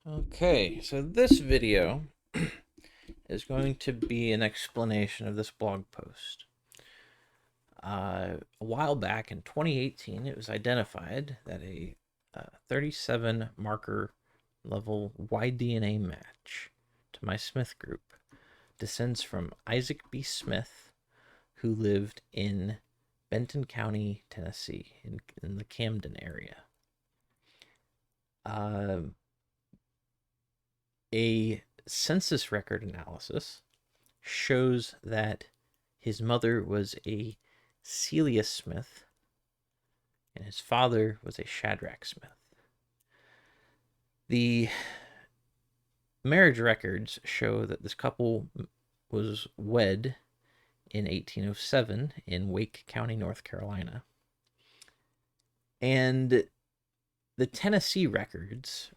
Okay, so this video is going to be an explanation of this blog post. A while back in 2018, it was identified that a 37 marker level Y-DNA match to my Smith group descends from Isaac B. Smith, who lived in Benton County, Tennessee, in the Camden area. Uh, a census record analysis shows that his mother was a Celia Smith and his father was a Shaderick Smith. The marriage records show that this couple was wed in 1807 in Wake County, North Carolina. And the Tennessee records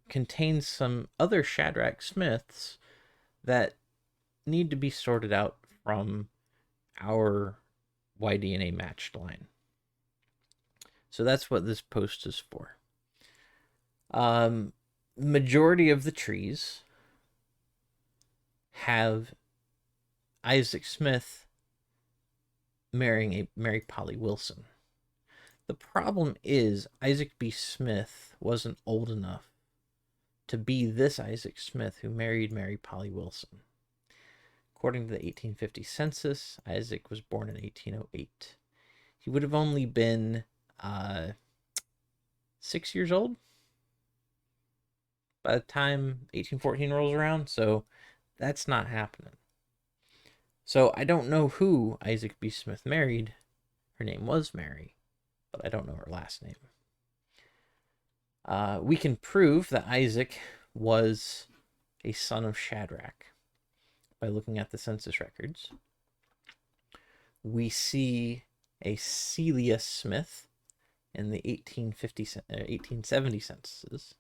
contain some other Shadrach Smiths that need to be sorted out from our Y-DNA matched line. So that's what this post is for. Majority of the trees have Isaac Smith marrying Mary Polly Wilson. The problem is Isaac B. Smith wasn't old enough to be this Isaac Smith who married Mary Polly Wilson. According to the 1850 census, Isaac was born in 1808. He would have only been 6 years old by the time 1814 rolls around, so that's not happening. So I don't know who Isaac B. Smith married. Her name was Mary, but I don't know her last name. We can prove that Isaac was a son of Shadrach by looking at the census records. We see a Celia Smith in the 1870 censuses.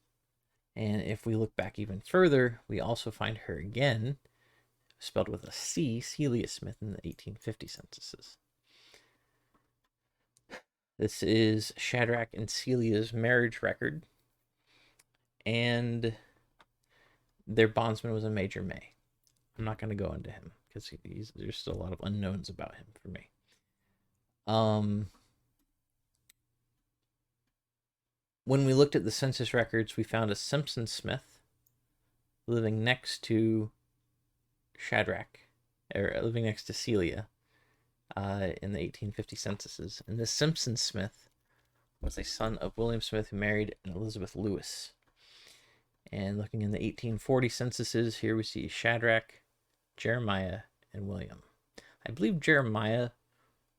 And if we look back even further, we also find her again, spelled with a C, Celia Smith, in the 1850 censuses. This is Shadrach and Celia's marriage record, and their bondsman was a Major May. I'm not going to go into him because there's still a lot of unknowns about him for me. When we looked at the census records, we found a Simpson Smith living next to Shadrach, or living next to Celia in the 1850 censuses. And this Simpson Smith was a son of William Smith, who married Elizabeth Lewis. And looking in the 1840 censuses, here we see Shadrach, Jeremiah, and William. I believe Jeremiah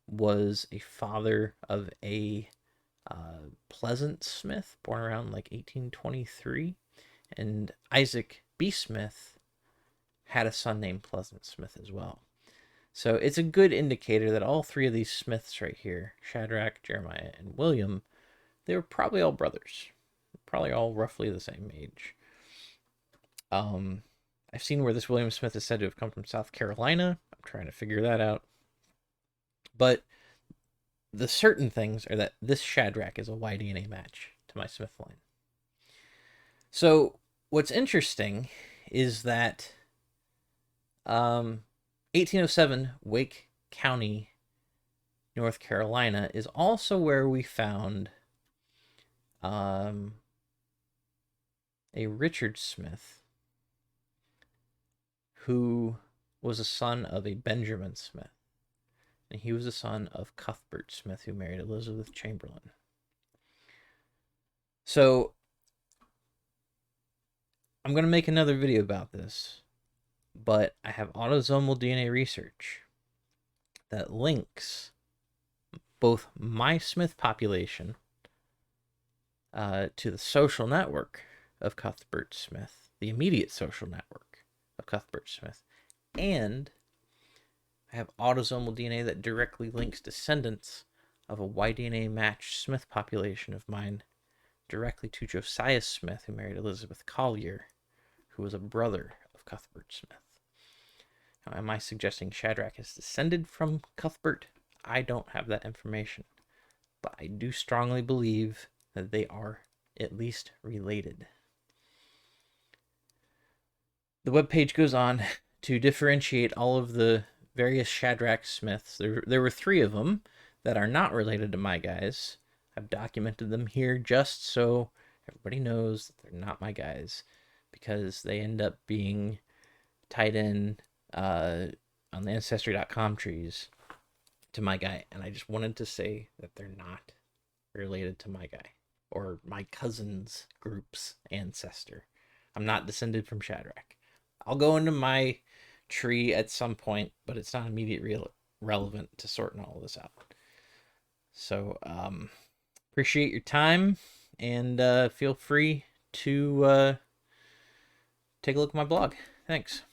was a father of a Pleasant Smith, born around like 1823, and Isaac B. Smith had a son named Pleasant Smith as well. So it's a good indicator that all three of these Smiths right here, Shadrach, Jeremiah, and William, they were probably all brothers, probably all roughly the same age. I've seen where this William Smith is said to have come from South Carolina. I'm trying to figure that out. But the certain things are that this Shadrach is a Y-DNA match to my Smith line. So what's interesting is that 1807 Wake County, North Carolina is also where we found a Richard Smith who was a son of a Benjamin Smith. And he was a son of Cuthbert Smith, who married Elizabeth Chamberlain. So I'm going to make another video about this, but I have autosomal DNA research that links both my Smith population to the social network of Cuthbert Smith, the immediate social network of Cuthbert Smith, and I have autosomal DNA that directly links descendants of a Y-DNA matched Smith population of mine directly to Josiah Smith, who married Elizabeth Collier, who was a brother of Cuthbert Smith. Now, am I suggesting Shadrach is descended from Cuthbert? I don't have that information, but I do strongly believe that they are at least related. The webpage goes on to differentiate all of the various Shaderick Smiths. There were 3 of them that are not related to my guys. I've documented them here just so everybody knows that they're not my guys, because they end up being tied in on the Ancestry.com trees to my guy, and I just wanted to say that they're not related to my guy or my cousin's group's ancestor. I'm not descended from Shaderick. I'll go into my tree at some point, but it's not immediately relevant to sorting all this out. So, appreciate your time, and feel free to take a look at my blog. Thanks.